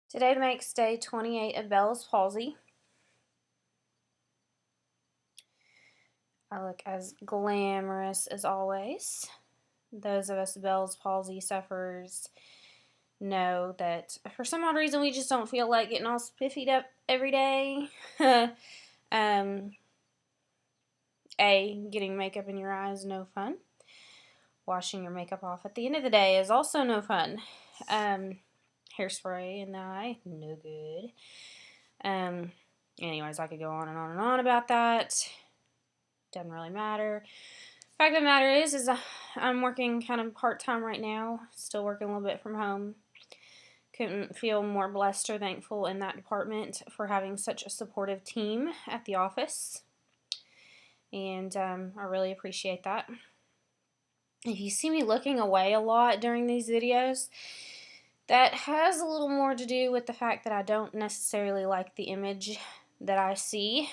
Today makes day 28 of Bell's palsy. I look as glamorous as always. Those of us Bell's palsy sufferers know that for some odd reason we just don't feel like getting all spiffied up every day. Getting makeup in your eyes, no fun. Washing your makeup off at the end of the day is also no fun. Hairspray in the eye, no good. Anyways, I could go on and on and on about that. Doesn't really matter. Fact of the matter is I'm working kind of part-time right now. Still working a little bit from home. Couldn't feel more blessed or thankful in that department for having such a supportive team at the office. And I really appreciate that. If you see me looking away a lot during these videos, that has a little more to do with the fact that I don't necessarily like the image that I see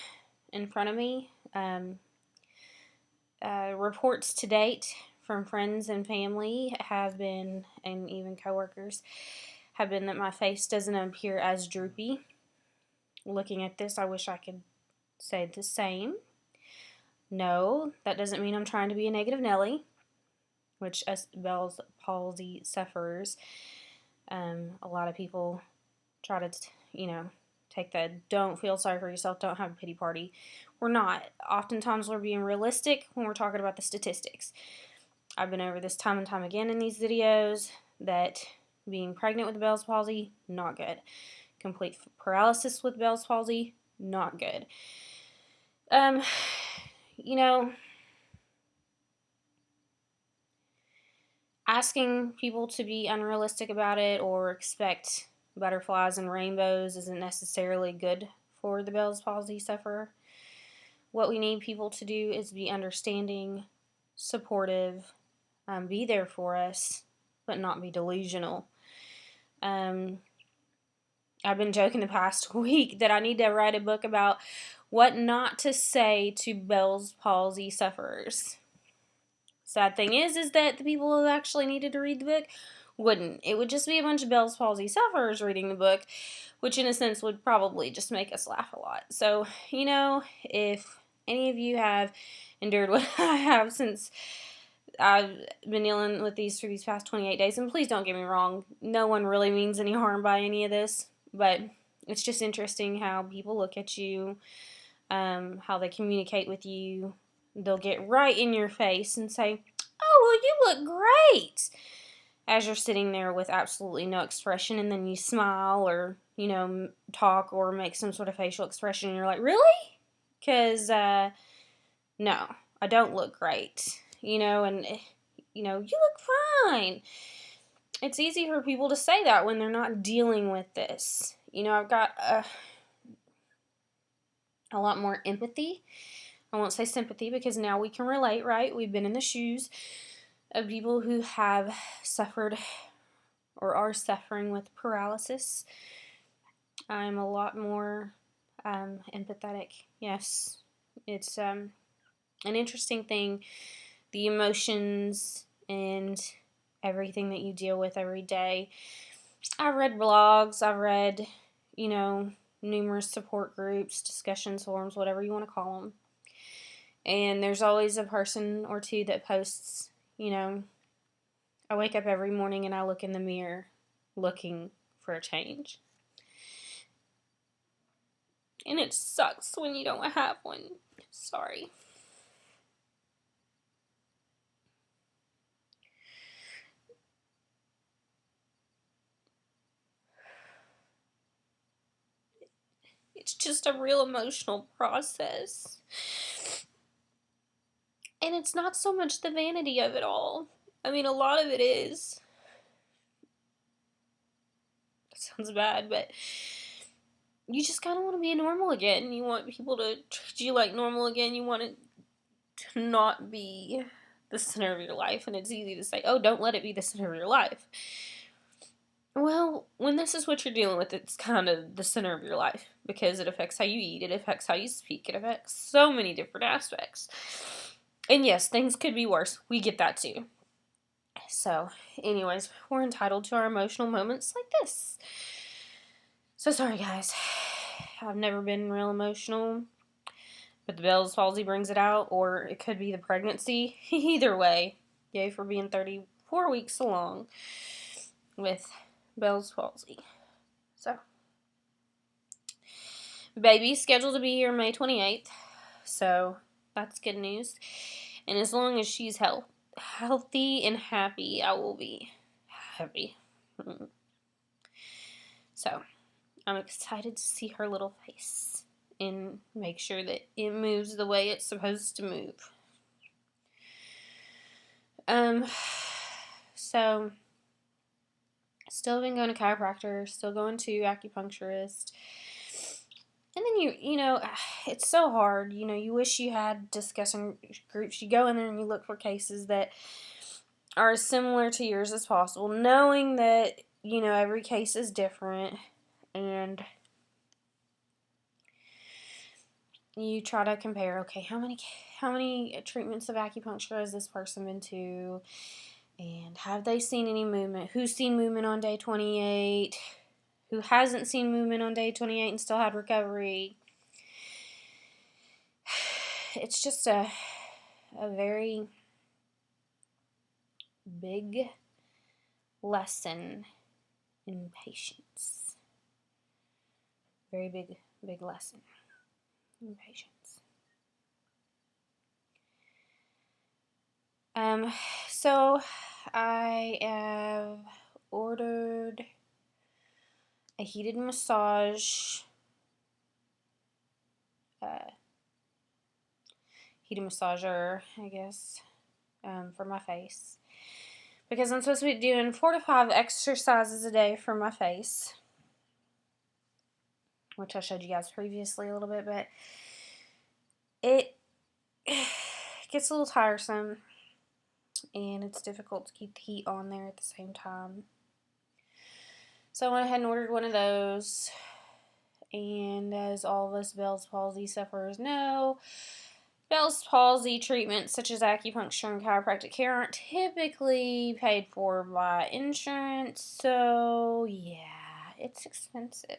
in front of me. Reports to date from friends and family have been, and even coworkers, have been that my face doesn't appear as droopy. Looking at this, I wish I could say the same. No, that doesn't mean I'm trying to be a negative Nelly, which us Bell's palsy sufferers, a lot of people try to, take that don't feel sorry for yourself, don't have a pity party. We're not. Oftentimes we're being realistic when we're talking about the statistics. I've been over this time and time again in these videos that being pregnant with Bell's palsy, not good. Complete paralysis with Bell's palsy, not good. Asking people to be unrealistic about it or expect butterflies and rainbows isn't necessarily good for the Bell's palsy sufferer. What we need people to do is be understanding, supportive, be there for us, but not be delusional. I've been joking the past week that I need to write a book about what not to say to Bell's palsy sufferers. Sad thing is that the people who actually needed to read the book wouldn't. It would just be a bunch of Bell's palsy sufferers reading the book, which in a sense would probably just make us laugh a lot. So, if any of you have endured what I have since I've been dealing with these for these past 28 days, and please don't get me wrong, no one really means any harm by any of this, but it's just interesting how people look at you, how they communicate with you. They'll get right in your face and say, "Oh, well, you look great," as you're sitting there with absolutely no expression, and then you smile or, talk or make some sort of facial expression, and you're like, "Really?" Because, no, I don't look great, and, you look fine. It's easy for people to say that when they're not dealing with this. I've got a lot more empathy. I won't say sympathy because now we can relate, right? We've been in the shoes of people who have suffered or are suffering with paralysis. I'm a lot more empathetic. Yes, it's an interesting thing, the emotions and everything that you deal with every day. I've read blogs, I've read, numerous support groups, discussion forums, whatever you want to call them. And there's always a person or two that posts, I wake up every morning and I look in the mirror looking for a change. And it sucks when you don't have one. Sorry. It's just a real emotional process. And it's not so much the vanity of it all. I mean, a lot of it is. That sounds bad, but you just kind of want to be normal again. You want people to treat you like normal again. You want it to not be the center of your life. And it's easy to say, oh, don't let it be the center of your life. Well, when this is what you're dealing with, it's kind of the center of your life because it affects how you eat, it affects how you speak, it affects so many different aspects. And yes, things could be worse. We get that too. So, anyways, we're entitled to our emotional moments like this. So sorry, guys. I've never been real emotional, but the Bell's palsy brings it out, or it could be the pregnancy. Either way, yay for being 34 weeks along with Bell's palsy. So, baby's scheduled to be here May 28th, so that's good news. And as long as she's healthy and happy, I will be happy. So, I'm excited to see her little face and make sure that it moves the way it's supposed to move. So, still been going to chiropractor, still going to acupuncturist. And then you know, it's so hard. You know, you wish you had discussion groups. You go in there and you look for cases that are as similar to yours as possible, knowing that, you know, every case is different, and you try to compare, okay, how many treatments of acupuncture has this person been to, and have they seen any movement? Who's seen movement on day 28? Who hasn't seen movement on day 28 and still had recovery? It's just a very big lesson in patience. Very big lesson in patience. So I have ordered a heated massage, heated massager, I guess, for my face, because I'm supposed to be doing 4 to 5 exercises a day for my face, which I showed you guys previously a little bit, but it gets a little tiresome, and it's difficult to keep the heat on there at the same time. So I went ahead and ordered one of those, and as all of us Bell's palsy sufferers know, Bell's palsy treatments such as acupuncture and chiropractic care aren't typically paid for by insurance, so yeah, it's expensive.